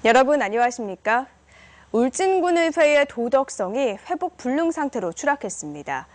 여러분 안녕하십니까? 울진군의회의 도덕성이 회복 불능 상태로 추락했습니다.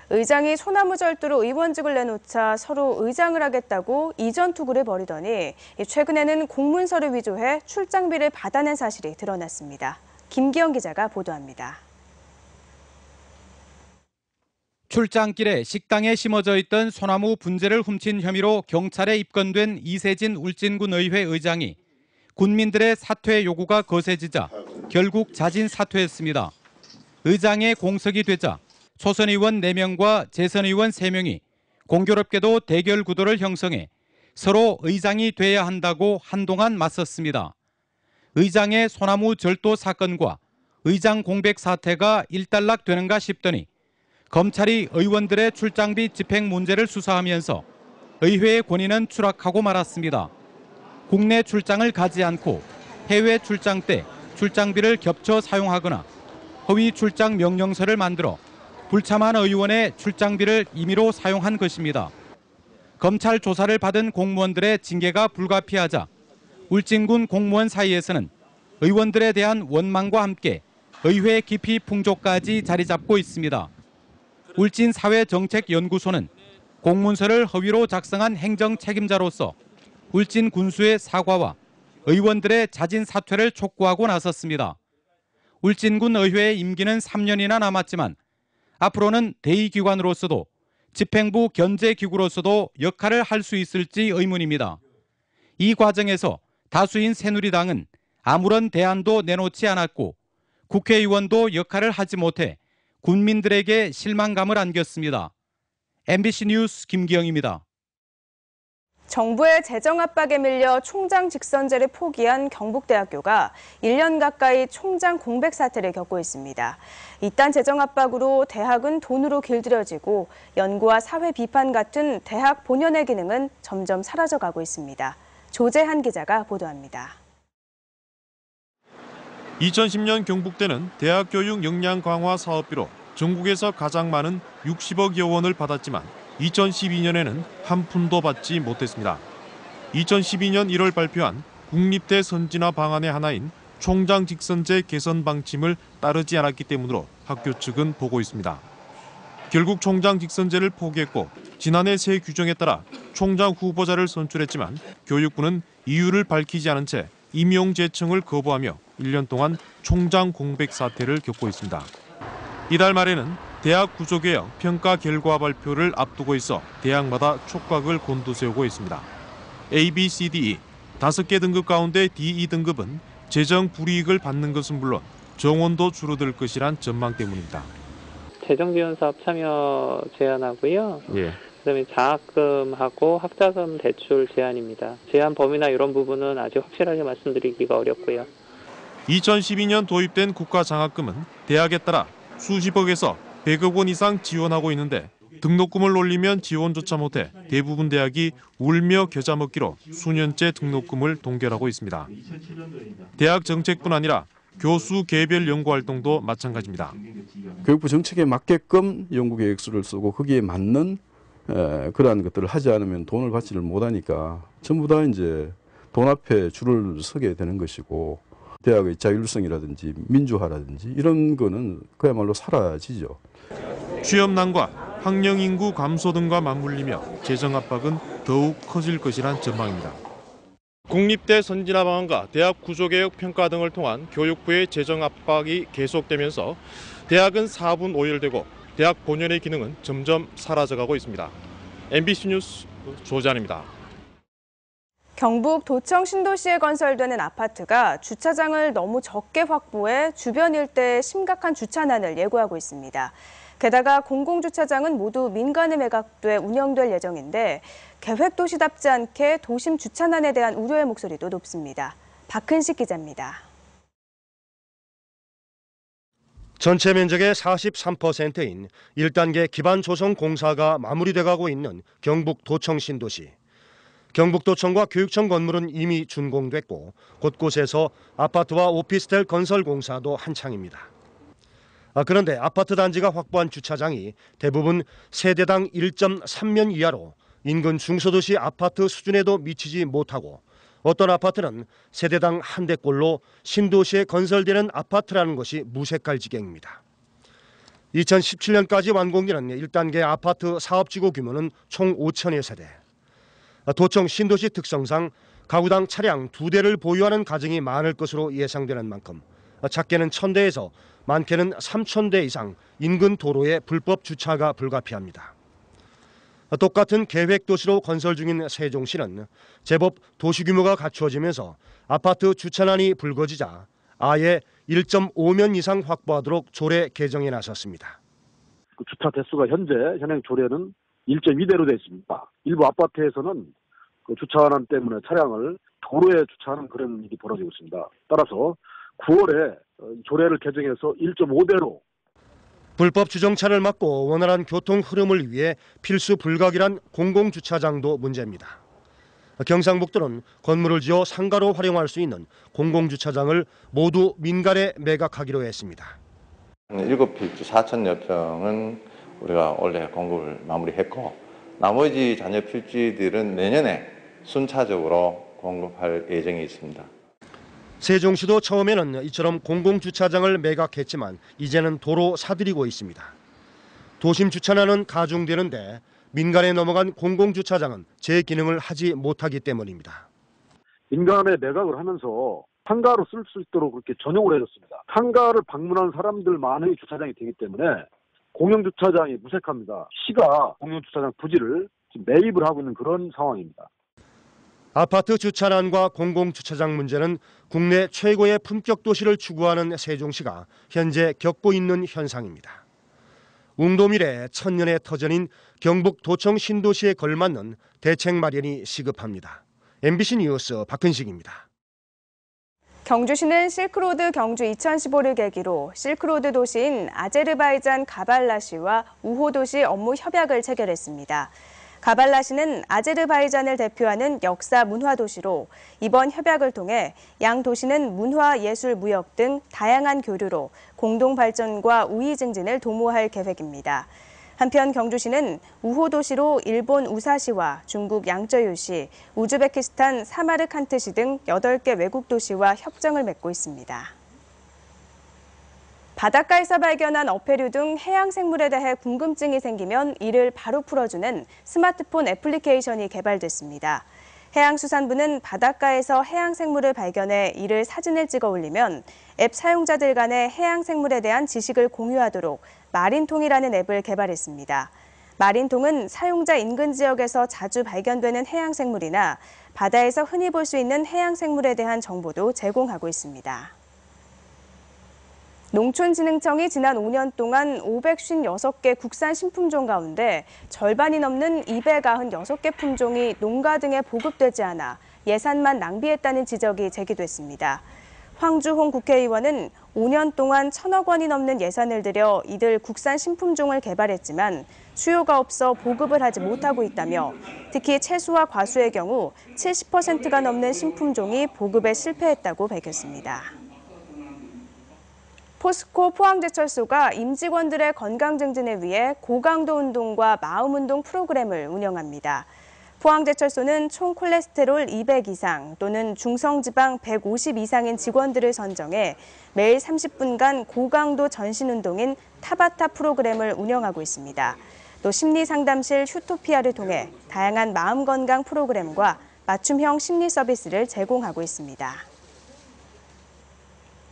의장이 소나무 절도로 의원직을 내놓자 서로 의장을 하겠다고 이전 투구를 벌이더니 최근에는 공문서를 위조해 출장비를 받아낸 사실이 드러났습니다. 김기영 기자가 보도합니다. 출장길에 식당에 심어져 있던 소나무 분재를 훔친 혐의로 경찰에 입건된 이세진 울진군 의회 의장이 군민들의 사퇴 요구가 거세지자 결국 자진 사퇴했습니다. 의장의 공석이 되자 초선 의원 4명과 재선 의원 3명이 공교롭게도 대결 구도를 형성해 서로 의장이 돼야 한다고 한동안 맞섰습니다. 의장의 소나무 절도 사건과 의장 공백 사태가 일단락되는가 싶더니 검찰이 의원들의 출장비 집행 문제를 수사하면서 의회의 권위는 추락하고 말았습니다. 국내 출장을 가지 않고 해외 출장 때 출장비를 겹쳐 사용하거나 허위 출장 명령서를 만들어 불참한 의원의 출장비를 임의로 사용한 것입니다. 검찰 조사를 받은 공무원들의 징계가 불가피하자 울진군 공무원 사이에서는 의원들에 대한 원망과 함께 의회 기피 풍조까지 자리 잡고 있습니다. 울진사회정책연구소는 공문서를 허위로 작성한 행정 책임자로서 울진 군수의 사과와 의원들의 자진 사퇴를 촉구하고 나섰습니다. 울진군 의회의 임기는 3년이나 남았지만 앞으로는 대의기관으로서도 집행부 견제기구로서도 역할을 할 수 있을지 의문입니다. 이 과정에서 다수인 새누리당은 아무런 대안도 내놓지 않았고 국회의원도 역할을 하지 못해 군민들에게 실망감을 안겼습니다. MBC 뉴스 김기영입니다. 정부의 재정 압박에 밀려 총장 직선제를 포기한 경북대학교가 1년 가까이 총장 공백 사태를 겪고 있습니다. 이딴 재정 압박으로 대학은 돈으로 길들여지고 연구와 사회 비판 같은 대학 본연의 기능은 점점 사라져가고 있습니다. 조재한 기자가 보도합니다. 2010년 경북대는 대학 교육 역량 강화 사업비로 전국에서 가장 많은 60억여 원을 받았지만 2012년에는 한 푼도 받지 못했습니다. 2012년 1월 발표한 국립대 선진화 방안의 하나인 총장 직선제 개선 방침을 따르지 않았기 때문으로 학교 측은 보고 있습니다. 결국 총장 직선제를 포기했고 지난해 새 규정에 따라 총장 후보자를 선출했지만 교육부는 이유를 밝히지 않은 채 임용 제청을 거부하며 1년 동안 총장 공백 사태를 겪고 있습니다. 이달 말에는 대학 구조개혁 평가 결과 발표를 앞두고 있어 대학마다 촉각을 곤두세우고 있습니다. A, B, C, D, E 5개 등급 가운데 D, E 등급은 재정 불이익을 받는 것은 물론 정원도 줄어들 것이란 전망 때문입니다. 재정지원사업 참여 제한하고요. 그다음에 장학금하고 학자금 대출 제한입니다. 제한 범위나 이런 부분은 아직 확실하게 말씀드리기가 어렵고요. 2012년 도입된 국가장학금은 대학에 따라 수십억에서 100억 원 이상 지원하고 있는데 등록금을 올리면 지원조차 못해 대부분 대학이 울며 겨자 먹기로 수년째 등록금을 동결하고 있습니다. 대학 정책뿐 아니라 교수 개별 연구활동도 마찬가지입니다. 교육부 정책에 맞게끔 연구계획수를 쓰고 거기에 맞는 그러한 것들을 하지 않으면 돈을 받지를 못하니까 전부 다 이제 돈 앞에 줄을 서게 되는 것이고 대학의 자율성이라든지 민주화라든지 이런 거는 그야말로 사라지죠. 취업난과 학령 인구 감소 등과 맞물리며 재정 압박은 더욱 커질 것이란 전망입니다. 국립대 선진화 방안과 대학 구조개혁 평가 등을 통한 교육부의 재정 압박이 계속되면서 대학은 4분 오열되고 대학 본연의 기능은 점점 사라져가고 있습니다. MBC 뉴스 조재한입니다. 경북 도청 신도시에 건설되는 아파트가 주차장을 너무 적게 확보해 주변 일대에 심각한 주차난을 예고하고 있습니다. 게다가 공공주차장은 모두 민간에 매각돼 운영될 예정인데 계획도시답지 않게 도심 주차난에 대한 우려의 목소리도 높습니다. 박은식 기자입니다. 전체 면적의 43%인 1단계 기반 조성 공사가 마무리돼가고 있는 경북 도청 신도시. 경북도청과 교육청 건물은 이미 준공됐고 곳곳에서 아파트와 오피스텔 건설 공사도 한창입니다. 그런데 아파트 단지가 확보한 주차장이 대부분 세대당 1.3면 이하로 인근 중소도시 아파트 수준에도 미치지 못하고 어떤 아파트는 세대당 한 대꼴로 신도시에 건설되는 아파트라는 것이 무색할 지경입니다. 2017년까지 완공되는 1단계 아파트 사업지구 규모는 총 5천여 세대. 도청 신도시 특성상 가구당 차량 2대를 보유하는 가정이 많을 것으로 예상되는 만큼 작게는 1,000대에서 많게는 3,000대 이상 인근 도로에 불법 주차가 불가피합니다. 똑같은 계획도시로 건설 중인 세종시는 제법 도시 규모가 갖추어지면서 아파트 주차난이 불거지자 아예 1.5면 이상 확보하도록 조례 개정에 나섰습니다. 주차 대수가 현행 조례는 1.2대로 되어 있습니다. 일부 아파트에서는 주차난 때문에 차량을 도로에 주차하는 그런 일이 벌어지고 있습니다. 따라서 9월에 조례를 개정해서 1.5대로 불법 주정차를 막고 원활한 교통 흐름을 위해 필수 불가결한 공공주차장도 문제입니다. 경상북도는 건물을 지어 상가로 활용할 수 있는 공공주차장을 모두 민간에 매각하기로 했습니다. 7필지 4천여 평은 우리가 원래 공급을 마무리했고 나머지 잔여 필지들은 내년에 순차적으로 공급할 예정이 있습니다. 세종시도 처음에는 이처럼 공공주차장을 매각했지만 이제는 도로 사들이고 있습니다. 도심 주차난은 가중되는데 민간에 넘어간 공공주차장은 제 기능을 하지 못하기 때문입니다. 민간에 매각을 하면서 상가로 쓸 수 있도록 그렇게 전용을 해줬습니다. 상가를 방문한 사람들만의 주차장이 되기 때문에 공영주차장이 무색합니다. 시가 공영주차장 부지를 지금 매입을 하고 있는 그런 상황입니다. 아파트 주차난과 공공주차장 문제는 국내 최고의 품격 도시를 추구하는 세종시가 현재 겪고 있는 현상입니다. 웅도밀의 천년의 터전인 경북 도청 신도시에 걸맞는 대책 마련이 시급합니다. MBC 뉴스 박근식입니다. 경주시는 실크로드 경주 2015를 계기로 실크로드 도시인 아제르바이잔 가발라시와 우호도시 업무 협약을 체결했습니다. 가발라시는 아제르바이잔을 대표하는 역사 문화 도시로 이번 협약을 통해 양 도시는 문화, 예술, 무역 등 다양한 교류로 공동 발전과 우위 증진을 도모할 계획입니다. 한편 경주시는 우호도시로 일본 우사시와 중국 양저유시, 우즈베키스탄 사마르칸트시 등 8개 외국 도시와 협정을 맺고 있습니다. 바닷가에서 발견한 어패류 등 해양 생물에 대해 궁금증이 생기면 이를 바로 풀어주는 스마트폰 애플리케이션이 개발됐습니다. 해양수산부는 바닷가에서 해양 생물을 발견해 이를 사진을 찍어 올리면 앱 사용자들 간의 해양 생물에 대한 지식을 공유하도록 마린통이라는 앱을 개발했습니다. 마린통은 사용자 인근 지역에서 자주 발견되는 해양 생물이나 바다에서 흔히 볼 수 있는 해양 생물에 대한 정보도 제공하고 있습니다. 농촌진흥청이 지난 5년 동안 556개 국산 신품종 가운데 절반이 넘는 296개 품종이 농가 등에 보급되지 않아 예산만 낭비했다는 지적이 제기됐습니다. 황주홍 국회의원은 5년 동안 1,000억 원이 넘는 예산을 들여 이들 국산 신품종을 개발했지만 수요가 없어 보급을 하지 못하고 있다며 특히 채소와 과수의 경우 70%가 넘는 신품종이 보급에 실패했다고 밝혔습니다. 포스코 포항제철소가 임직원들의 건강 증진을 위해 고강도 운동과 마음 운동 프로그램을 운영합니다. 포항제철소는 총 콜레스테롤 200 이상 또는 중성지방 150 이상인 직원들을 선정해 매일 30분간 고강도 전신 운동인 타바타 프로그램을 운영하고 있습니다. 또 심리상담실 휴토피아를 통해 다양한 마음 건강 프로그램과 맞춤형 심리 서비스를 제공하고 있습니다.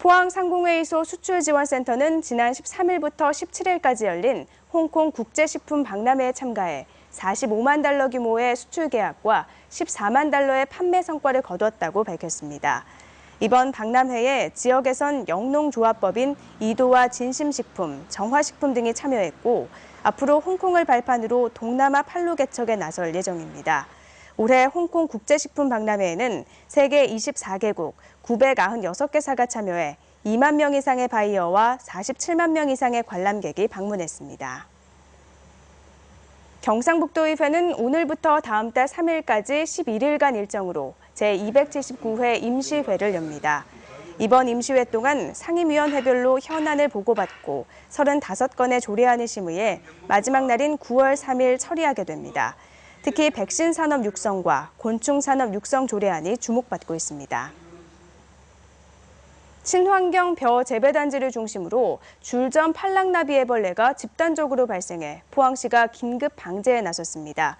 포항상공회의소 수출지원센터는 지난 13일부터 17일까지 열린 홍콩 국제식품 박람회에 참가해 45만 달러 규모의 수출 계약과 14만 달러의 판매 성과를 거뒀다고 밝혔습니다. 이번 박람회에 지역에선 영농조합법인 이도와 진심식품, 정화식품 등이 참여했고 앞으로 홍콩을 발판으로 동남아 판로 개척에 나설 예정입니다. 올해 홍콩 국제식품 박람회에는 세계 24개국 996개사가 참여해 2만 명 이상의 바이어와 47만 명 이상의 관람객이 방문했습니다. 경상북도의회는 오늘부터 다음 달 3일까지 11일간 일정으로 제279회 임시회를 엽니다. 이번 임시회 동안 상임위원회별로 현안을 보고받고 35건의 조례안을 심의해 마지막 날인 9월 3일 처리하게 됩니다. 특히 백신 산업 육성과 곤충 산업 육성 조례안이 주목받고 있습니다. 친환경 벼 재배단지를 중심으로 줄전 팔랑나비 애벌레가 집단적으로 발생해 포항시가 긴급 방제에 나섰습니다.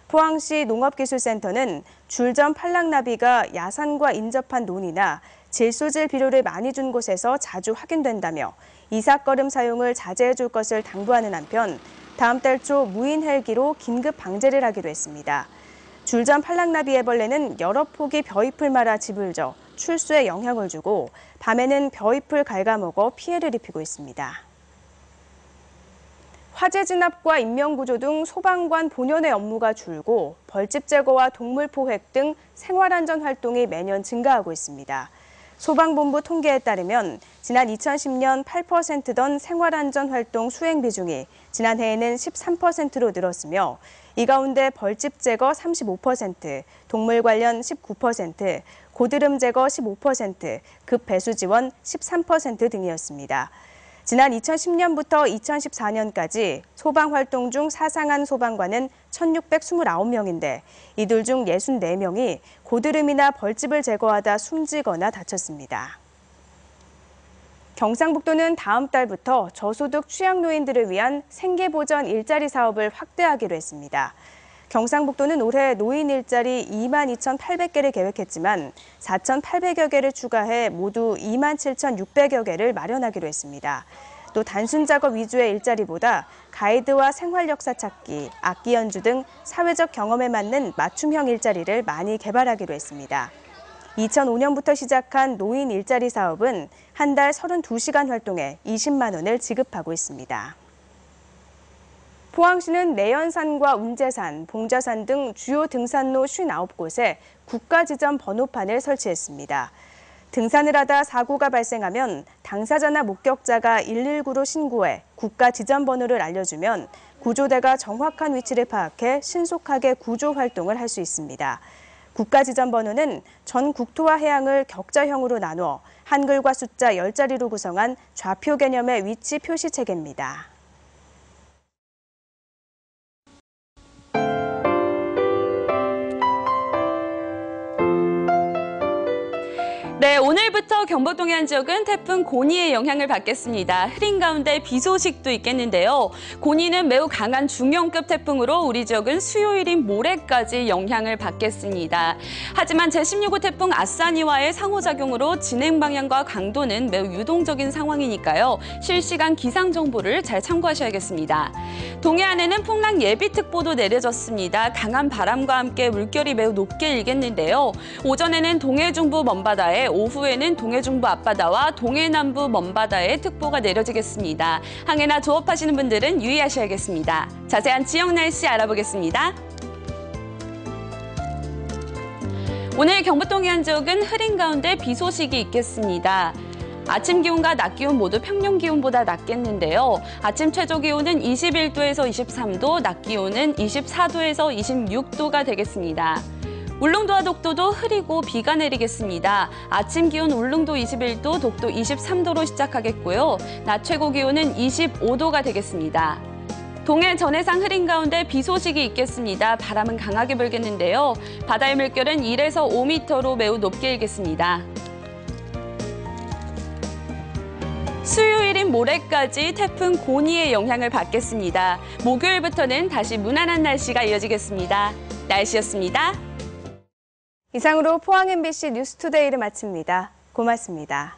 포항시 농업기술센터는 줄전 팔랑나비가 야산과 인접한 논이나 질소질 비료를 많이 준 곳에서 자주 확인된다며 이삭거름 사용을 자제해 줄 것을 당부하는 한편 다음 달 초 무인 헬기로 긴급 방제를 하기로 했습니다. 줄전 팔랑나비 애벌레는 여러 폭이 벼잎을 말아 집을 져 출수에 영향을 주고 밤에는 벼잎을 갉아먹어 피해를 입히고 있습니다. 화재 진압과 인명구조 등 소방관 본연의 업무가 줄고 벌집 제거와 동물 포획 등 생활안전 활동이 매년 증가하고 있습니다. 소방본부 통계에 따르면 지난 2010년 8%던 생활안전 활동 수행 비중이 지난해에는 13%로 늘었으며 이 가운데 벌집 제거 35%, 동물 관련 19%, 고드름 제거 15%, 급 배수 지원 13% 등이었습니다. 지난 2010년부터 2014년까지 소방활동 중 사상한 소방관은 1,629명인데 이들 중 64명이 고드름이나 벌집을 제거하다 숨지거나 다쳤습니다. 경상북도는 다음 달부터 저소득 취약노인들을 위한 생계보전 일자리 사업을 확대하기로 했습니다. 경상북도는 올해 노인 일자리 22,800개를 계획했지만 4,800여 개를 추가해 모두 27,600여 개를 마련하기로 했습니다. 또 단순 작업 위주의 일자리보다 가이드와 생활 역사 찾기, 악기 연주 등 사회적 경험에 맞는 맞춤형 일자리를 많이 개발하기로 했습니다. 2005년부터 시작한 노인 일자리 사업은 한 달 32시간 활동에 20만 원을 지급하고 있습니다. 포항시는 내연산과 운제산, 봉자산 등 주요 등산로 59곳에 국가지점 번호판을 설치했습니다. 등산을 하다 사고가 발생하면 당사자나 목격자가 119로 신고해 국가지점 번호를 알려주면 구조대가 정확한 위치를 파악해 신속하게 구조 활동을 할 수 있습니다. 국가지점 번호는 전 국토와 해양을 격자형으로 나누어 한글과 숫자 10자리로 구성한 좌표 개념의 위치 표시 체계입니다. 네, 오늘부터 경북 동해안 지역은 태풍 고니의 영향을 받겠습니다. 흐린 가운데 비 소식도 있겠는데요. 고니는 매우 강한 중형급 태풍으로 우리 지역은 수요일인 모레까지 영향을 받겠습니다. 하지만 제16호 태풍 아싸니와의 상호작용으로 진행 방향과 강도는 매우 유동적인 상황이니까요. 실시간 기상 정보를 잘 참고하셔야겠습니다. 동해안에는 풍랑 예비특보도 내려졌습니다. 강한 바람과 함께 물결이 매우 높게 일겠는데요. 오전에는 동해중부 먼바다에 오후에는 동해중부 앞바다와 동해남부 먼바다에 특보가 내려지겠습니다. 항해나 조업하시는 분들은 유의하셔야겠습니다. 자세한 지역 날씨 알아보겠습니다. 오늘 경북 동해안 지역은 흐린 가운데 비 소식이 있겠습니다. 아침 기온과 낮 기온 모두 평년 기온보다 낮겠는데요. 아침 최저 기온은 21도에서 23도, 낮 기온은 24도에서 26도가 되겠습니다. 울릉도와 독도도 흐리고 비가 내리겠습니다. 아침 기온 울릉도 21도, 독도 23도로 시작하겠고요. 낮 최고 기온은 25도가 되겠습니다. 동해 전해상 흐린 가운데 비 소식이 있겠습니다. 바람은 강하게 불겠는데요. 바다의 물결은 1에서 5m로 매우 높게 일겠습니다. 수요일인 모레까지 태풍 고니의 영향을 받겠습니다. 목요일부터는 다시 무난한 날씨가 이어지겠습니다. 날씨였습니다. 이상으로 포항 MBC 뉴스투데이를 마칩니다. 고맙습니다.